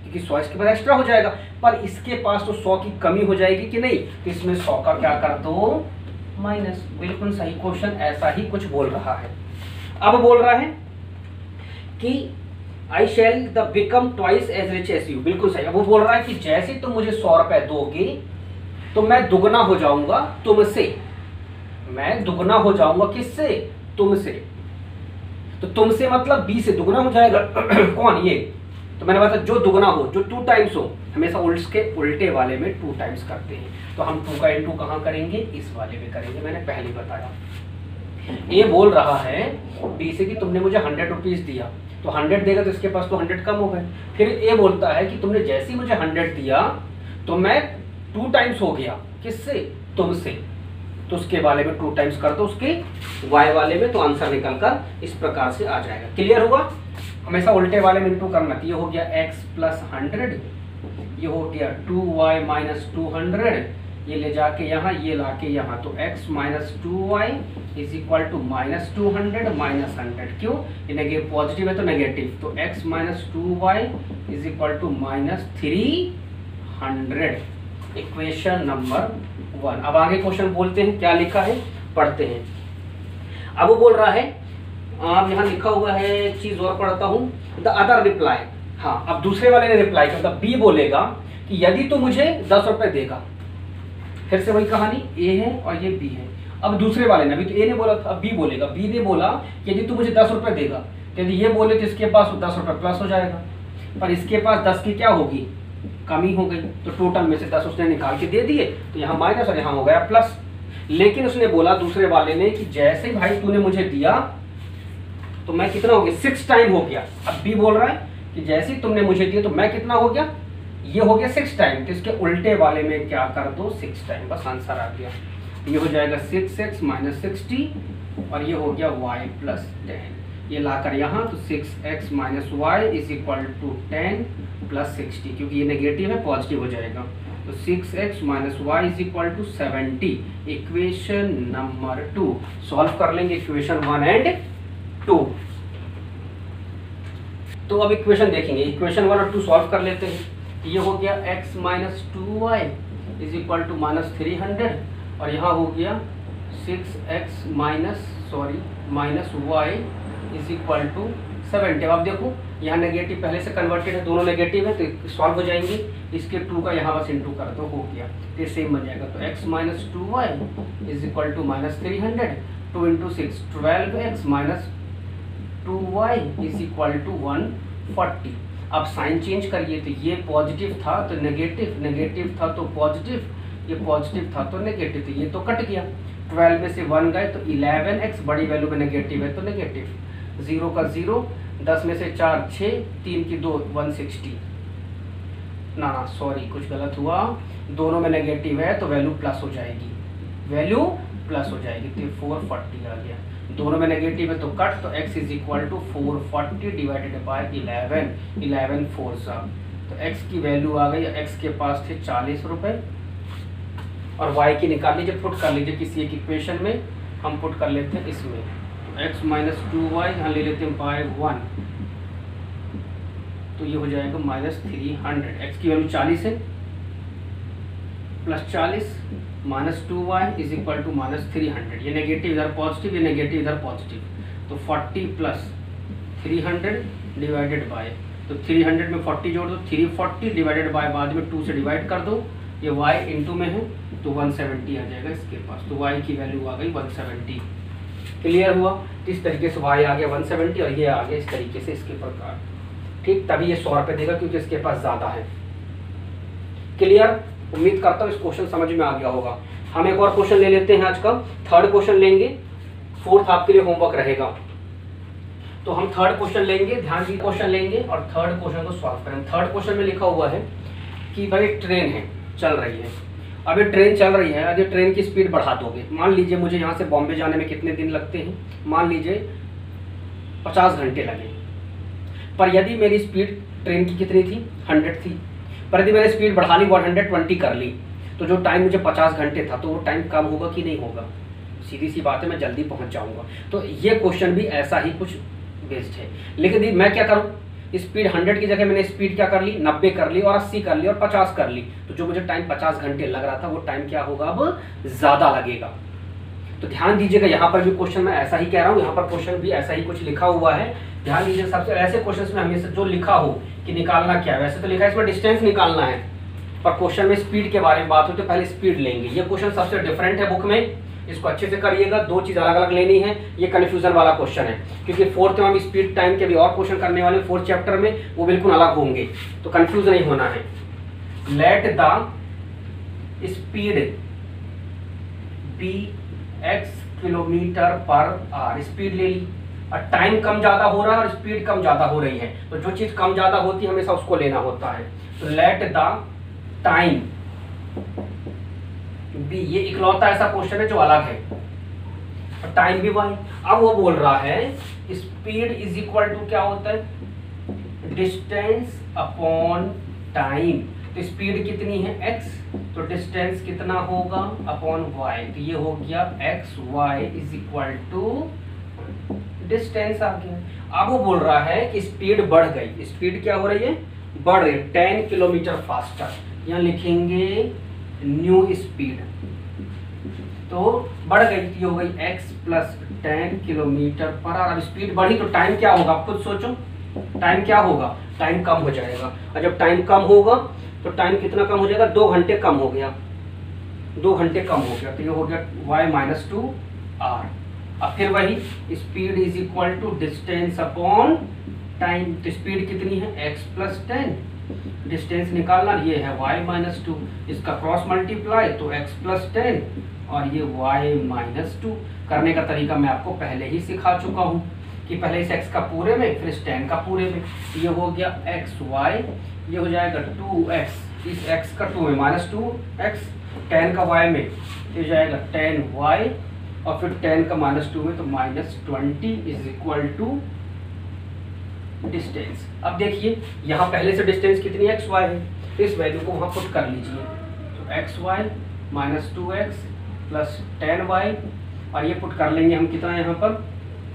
क्योंकि 100 इसके पास एक्स्ट्रा हो जाएगा। पर इसके पास तो 100 की कमी हो जाएगी कि नहीं, तो इसमें 100 का क्या कर दो, माइनस। बिल्कुल सही। क्वेश्चन ऐसा ही कुछ बोल रहा है। अब बोल रहा है कि I shall the become twice as rich as you. बिल्कुल सही। अब वो बोल रहा है कि जैसे तुम मुझे 100 रुपये दोगे तो मैं दुगना हो जाऊंगा तुमसे। मैं दुगना हो जाऊंगा किससे, तुमसे। तो तुमसे मतलब बी से दुगना हो जाएगा कौन, ये। तो मैंने बताया जो दुगना हो, जो 2 टाइम्स हो, हमेशा उल्टे वाले में 2 टाइम्स करते हैं। तो हम 2 का इंटू कहाँ करेंगे, इस वाले में करेंगे। मैंने पहले बताया। ये बोल रहा है बी से कि तुमने मुझे 100 रुपीज़ दिया, तो 100 देगा तो इसके पास तो 100 कम हो गए। फिर ए बोलता है कि तुमने जैसे ही मुझे 100 दिया तो मैं 2 टाइम्स हो गया किससे, तुमसे। तो उसके वाले में 2 टाइम्स कर दो, उसके y वाले में, तो आंसर निकल कर इस प्रकार से आ जाएगा। क्लियर हुआ। हमेशा उल्टे वाले में इंटू करना। ये हो गया x प्लस 100, ये हो गया 2y माइनस 200, ये ले जाके यहाँ, ये लाके यहाँ, तो x minus 2y is equal to minus 200 minus 100। क्यों, ये नेगेटिव पॉजिटिव है तो नेगेटिव, तो x minus 2y is equal to minus 300। Equation number 1। अब आगे क्वेश्चन बोलते हैं, क्या लिखा है पढ़ते हैं। अब वो बोल रहा है, अब यहाँ लिखा हुआ है, एक चीज और पढ़ता हूँ, द अदर रिप्लाई। हाँ, अब दूसरे वाले ने रिप्लाई किया, मतलब बी बोलेगा कि यदि तू मुझे 10 रुपए देगा। फिर से वही कहानी, ए है और ये बी है। अब दूसरे वाले ने, अभी तो ए ने बोला था, अब बी बोलेगा। बी ने बोला कि यदि तू मुझे 10 रुपए देगा, यदि ये बोले तो इसके पास 10 रुपए प्लस हो जाएगा, पर इसके पास 10 की क्या होगी, कमी हो गई। तो टोटल में से 10 उसने निकाल के दे दिए, तो यहाँ माइनस और यहाँ हो गया प्लस। लेकिन उसने बोला दूसरे वाले ने कि जैसे भाई तूने मुझे दिया तो मैं कितना हो गया, 6 टाइम हो गया। अब बी बोल रहा है कि जैसे ही तुमने मुझे दिया तो मैं कितना हो गया, ये हो गया 6 टाइम। तो इसके उल्टे वाले में क्या कर दो, 6 टाइम। बस आंसर आ गया। ये हो जाएगा 6x माइनस 60 और ये हो गया y प्लस 10। ये लाकर यहाँ, तो 6x minus y is equal to 10 plus 60, क्योंकि ये नेगेटिव है पॉजिटिव हो जाएगा, तो 6x minus y is equal to 70। Equation number 2 solve कर लेंगे, इक्वेशन 1 एंड 2। तो अब इक्वेशन देखेंगे, इक्वेशन 1 और 2 सॉल्व कर लेते हैं। ये हो गया x minus 2y is equal to minus 300, और यहाँ हो गया 6x minus y is equal to 70। अब देखो यहाँ नेगेटिव पहले से कन्वर्टेड है, दोनों नेगेटिव है तो सॉल्व हो जाएंगे। इसके 2 का यहाँ बस इंटू कर दो, हो गया, तो सेम बन जाएगा। तो x minus 2y is equal to minus 300, 2 into 6 12x minus 2y is equal to 140। अब साइन चेंज करिए, तो ये पॉजिटिव था तो नेगेटिव, नेगेटिव था तो पॉजिटिव, ये पॉजिटिव था तो नेगेटिव, तो ये तो कट गया। 12 में से 1 गए तो 11x, बड़ी वैल्यू में नेगेटिव है तो नेगेटिव, 0 का 0, 10 में से 4 6, 3 की 2 160। ना सॉरी कुछ गलत हुआ, दोनों में नेगेटिव है तो वैल्यू प्लस हो जाएगी, वैल्यू प्लस हो जाएगी, तो 440 आ गया। दोनों में नेगेटिव है तो कट, तो x is equal to 440 divided by 11, 11 4 सा, तो x की वैल्यू आ गई, x के पास थे 40 रुपये, और y की निकाल लीजिए, पुट कर लीजिए किसी एक इक्वेशन में, हम पुट कर लेते हैं इसमें, x माइनस 2y यहाँ ले लेते हैं बाय 1, तो ये हो जाएगा माइनस 300, x की वैल्यू 40 है, plus 40 minus 2y is equal to minus 300, ये नेगेटिव इधर पॉजिटिव, ये नेगेटिव इधर पॉजिटिव, तो 40 प्लस 300 डिवाइडेड बाय, तो 300 में 40 जोड़ दो, 340 डिवाइडेड बाय बाद में 2 से डिवाइड कर दो, ये y इंटू में है तो 170 आ जाएगा इसके पास, तो y की वैल्यू आ गई 170। क्लियर हुआ? इस तरीके से y आ गया 170 और ये आ गया इस तरीके से इसके प्रकार, ठीक, तभी ये 100 रुपये देगा क्योंकि इसके पास ज़्यादा है। क्लियर? उम्मीद करता हूँ इस क्वेश्चन समझ में आ गया होगा। हम एक और क्वेश्चन ले लेते हैं आज का, थर्ड क्वेश्चन लेंगे, फोर्थ आपके लिए होमवर्क रहेगा। तो हम थर्ड क्वेश्चन लेंगे, ध्यान दीजिए, क्वेश्चन लेंगे और थर्ड क्वेश्चन को सॉल्व करेंगे। थर्ड क्वेश्चन में लिखा हुआ है कि भाई ट्रेन है, चल रही है, अब ये ट्रेन चल रही है, अब ये ट्रेन की स्पीड बढ़ा दोगे। मान लीजिए मुझे यहाँ से बॉम्बे जाने में कितने दिन लगते हैं, मान लीजिए 50 घंटे लगे, पर यदि मेरी स्पीड ट्रेन की कितनी थी, 100 थी, पर यदि मैंने स्पीड बढ़ा ली 120 कर ली, तो जो टाइम मुझे 50 घंटे था तो वो टाइम कम होगा कि नहीं होगा? सीधी सी बात है, मैं जल्दी पहुंच जाऊंगा। तो ये क्वेश्चन भी ऐसा ही कुछ बेस्ड है, लेकिन मैं क्या करूं, स्पीड 100 की जगह मैंने स्पीड क्या कर ली, 90 कर ली और 80 कर ली और 50 कर ली, तो जो मुझे टाइम 50 घंटे लग रहा था वो टाइम क्या होगा, अब ज़्यादा लगेगा। तो ध्यान दीजिएगा, यहाँ पर भी क्वेश्चन मैं ऐसा ही कह रहा हूँ, यहाँ पर क्वेश्चन भी ऐसा ही कुछ लिखा हुआ है। ध्यान दीजिए, सबसे ऐसे क्वेश्चन में हमेशा जो लिखा हो कि निकालना क्या है, वैसे तो लिखा है इसमें डिस्टेंस निकालना है, पर क्वेश्चन में स्पीड के बारे में बात हो तो पहले स्पीड लेंगे। ये क्वेश्चन सबसे डिफरेंट है बुक में, इसको अच्छे से करिएगा, दो चीज़ अलग अलग लेनी है, ये कन्फ्यूजन वाला क्वेश्चन है, क्योंकि फोर्थ में हम स्पीड टाइम के भी और क्वेश्चन करने वाले, फोर्थ चैप्टर में वो बिल्कुल अलग होंगे, तो कन्फ्यूज नहीं होना है। Let the speed be x kilometre per hour, speed ले ली, और टाइम कम ज्यादा हो रहा है और स्पीड कम ज्यादा हो रही है, तो जो चीज कम ज्यादा होती है हमेशा उसको लेना होता है। तो लेट द टाइम बी, ये इकलौता ऐसा क्वेश्चन है जो अलग है, और टाइम भी वही। अब वो बोल रहा है स्पीड इज इक्वल टू क्या होता है, डिस्टेंस अपॉन टाइम। तो स्पीड कितनी है x, तो डिस्टेंस कितना होगा अपॉन y, तो ये हो गया x y is equal to distance आ गया। अब वो बोल रहा है कि स्पीड बढ़ गई, स्पीड क्या हो रही है, बढ़ रही है 10 किलोमीटर फास्टर, यहाँ लिखेंगे न्यू स्पीड, तो बढ़ गई, ये हो गई x plus 10 kilometre per our. अब स्पीड बढ़ी तो टाइम क्या होगा, आप खुद सोचो, टाइम क्या होगा, टाइम कम हो जाएगा, और जब टाइम कम होगा तो टाइम कितना कम हो जाएगा, 2 घंटे कम हो गया, 2 घंटे कम हो गया, तो ये हो गया y माइनस 2 r। अब फिर वही speed is equal to distance upon time, तो स्पीड कितनी है x प्लस 10, डिस्टेंस निकालना, ये है y माइनस 2, इसका क्रॉस मल्टीप्लाई तो x प्लस 10 और ये y माइनस 2। करने का तरीका मैं आपको पहले ही सिखा चुका हूँ कि पहले इस x का पूरे में फिर इस 10 का पूरे में, ये हो गया xy, ये हो जाएगा 2x, इस x का 2 में माइनस 2x, 10 का y में, ये हो जाएगा 10y और फिर 10 का -2 में तो -20 इज इक्वल टू डिस्टेंस। अब देखिए यहाँ पहले से डिस्टेंस कितनी एक्स वाई है, तो इस वैल्यू को वहाँ पुट कर लीजिए। तो x Y -2x plus 10y, और ये पुट कर लेंगे हम कितना यहाँ पर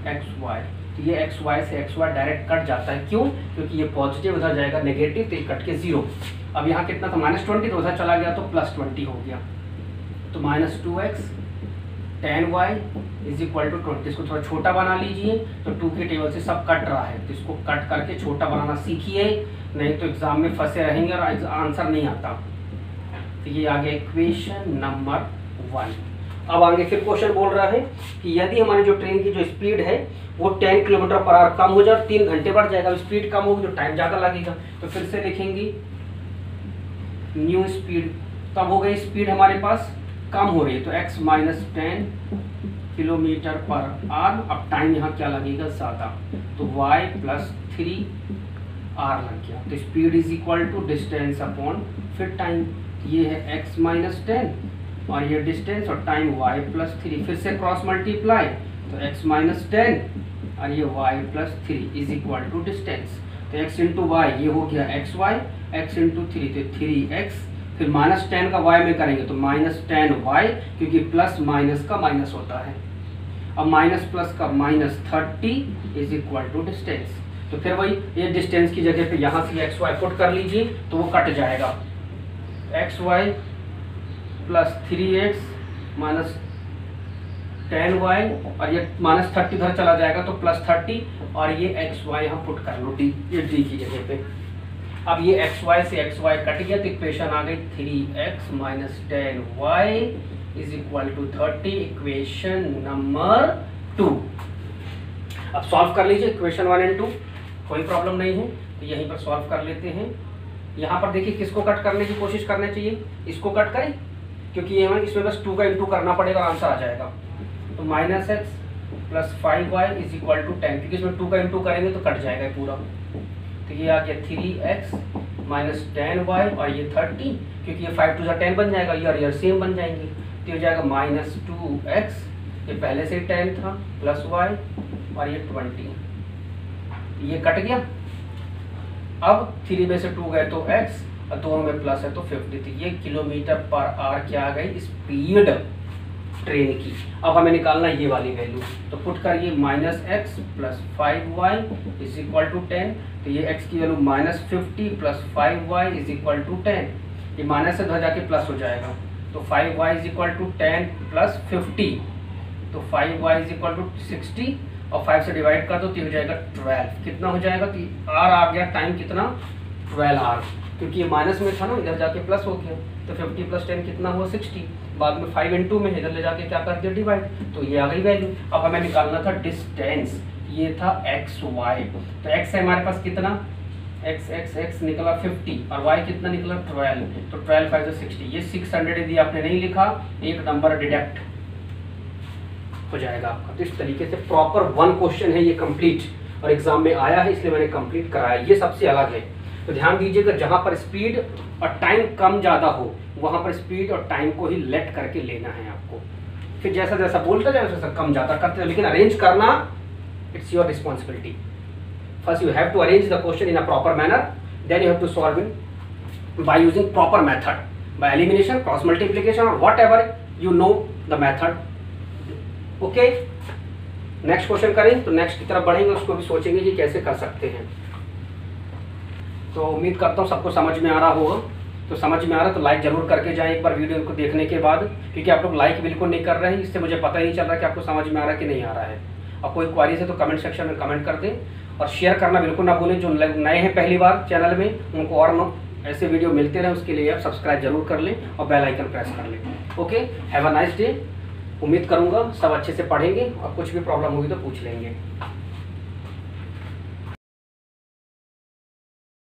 एक्स वाई। तो ये एक्स वाई से एक्स वाई डायरेक्ट कट जाता है, क्यों? क्योंकि ये पॉजिटिव उधर जाएगा नेगेटिव, तो ये कट के 0। अब यहाँ कितना था -20, तो उधर चला गया तो +20 हो गया। तो -2x 10y is equal to 20। इसको थोड़ा छोटा बना लीजिए, तो 2 के टेबल से सब कट रहा है, तो इसको कट करके छोटा बनाना सीखिए, नहीं तो एग्जाम में फंसे रहेंगे और आंसर नहीं आता। तो ये आ गया इक्वेशन नंबर 1। अब आगे फिर क्वेश्चन बोल रहा है कि यदि हमारी जो ट्रेन की जो स्पीड है वो 10 किलोमीटर/आवर कम हो जाए, 3 घंटे बढ़ जाएगा, स्पीड कम होगी तो टाइम ज़्यादा लगेगा। तो फिर से लिखेंगे न्यू स्पीड, तब हो गई स्पीड हमारे पास कम हो रही है, तो x - 10 किलोमीटर/आवर। अब टाइम यहाँ क्या लगेगा ज़्यादा, तो y + 3r लग गया। तो speed is equal to distance upon फिर टाइम। ये है x - 10 और ये डिस्टेंस और टाइम y + 3। फिर से क्रॉस मल्टीप्लाई, तो x - 10 और ये y + 3 is equal to distance. तो x × y ये हो गया xy, x × 3 तो 3x, फिर -10 का y में करेंगे तो -10y, क्योंकि प्लस माइनस का माइनस होता है। अब माइनस प्लस का -30 इज इक्वल टू डिस्टेंस। तो फिर वही ये डिस्टेंस की जगह पे यहाँ से एक्स वाई पुट कर लीजिए, तो वो कट जाएगा। xy + 3x - 10y, और ये -30 इधर चला जाएगा तो +30, और ये xy यहाँ पुट कर लो डी, ये डी की जगह पे। अब ये xy से xy कट गया, तो इक्वेशन आ गई 3x - 10y is equal to 30, equation number 2। अब सॉल्व कर लीजिए इक्वेशन 1 और 2, कोई प्रॉब्लम नहीं है, तो यहीं पर सॉल्व कर लेते हैं। यहाँ पर देखिए किसको कट करने की कोशिश करनी चाहिए, इसको कट करें, क्योंकि ये हमें इसमें बस 2 का इंटू करना पड़ेगा और आंसर आ जाएगा। तो -x + 5y is equal to 10, क्योंकि इसमें 2 का इंटू करेंगे तो कट जाएगा पूरा। तो ये आ गया 3x - 10y और ये 30, क्योंकि ये 5 × 10 बन जाएगा, ये और ये सेम बन जाएंगे, तो हो जाएगा -2x, ये पहले से 10 था, +y और ये 20, ये कट गया। अब 3 में से 2 गए तो x, और दोनों में प्लस है तो 50। तो ये किलोमीटर/आवर क्या आ गई स्पीड ट्रेन की। अब हमें निकालना ये वाली वैल्यू, तो पुट करिए -x + 5y is equal to 10। तो ये x की value -50 + 5y is equal to 10, ये माइनस से उधर जाके प्लस हो जाएगा, तो 5y इज इक्वल टू 10 + 50, तो 5y इज इक्वल टू 60, और 5 से डिवाइड कर दो तो हो जाएगा 12। कितना हो जाएगा, तो r आ गया टाइम कितना 12r, क्योंकि ये माइनस में था ना, इधर जाके प्लस हो गया, तो 50 + 10 कितना हुआ 60, बाद में 5 × 2 में इधर ले जाके क्या कर दिया डिवाइड, तो ये आ गई वैल्यू। अब हमें निकालना था डिस्टेंस, ये था xy, तो x है हमारे पास कितना x निकला 50 और y कितना निकला 12, तो 12 × 5 = 60। ये 600 यदि आपने नहीं लिखा, एक नंबर डिडक्ट हो जाएगा आपका। तो इस तरीके से प्रॉपर 1 क्वेश्चन है ये कंप्लीट, और एग्जाम में आया है इसलिए मैंने कंप्लीट कराया, ये सबसे अलग है। तो ध्यान दीजिएगा जहाँ पर स्पीड और टाइम कम ज़्यादा हो, वहाँ पर स्पीड और टाइम को ही लेट करके लेना है आपको। फिर जैसा जैसा बोलता जाए वैसा कम ज़्यादा करते हैं, लेकिन अरेंज करना it's your responsibility. First you have to arrange the question in a proper manner, then you have to solve in by using proper method, by elimination, cross multiplication और whatever you know the method. Okay, next question करें, तो next की तरफ बढ़ेंगे, उसको भी सोचेंगे कि कैसे कर सकते हैं। तो उम्मीद करता हूँ सबको समझ में आ रहा होगा, तो समझ में आ रहा तो लाइक जरूर करके जाएं एक बार वीडियो को देखने के बाद, क्योंकि आप लोग लाइक बिल्कुल नहीं कर रहे हैं, इससे मुझे पता ही नहीं चल रहा कि आपको समझ में आ रहा है कि नहीं आ रहा है। और कोई क्वारीज है तो कमेंट सेक्शन में कमेंट कर दें, और शेयर करना बिल्कुल ना भूलें। जो नए हैं पहली बार चैनल में, उनको और ऐसे वीडियो मिलते रहे उसके लिए आप सब्सक्राइब जरूर कर लें और बेल आइकन प्रेस कर लें। Okay, have a nice day. उम्मीद करूँगा सब अच्छे से पढ़ेंगे, और कुछ भी प्रॉब्लम होगी तो पूछ लेंगे।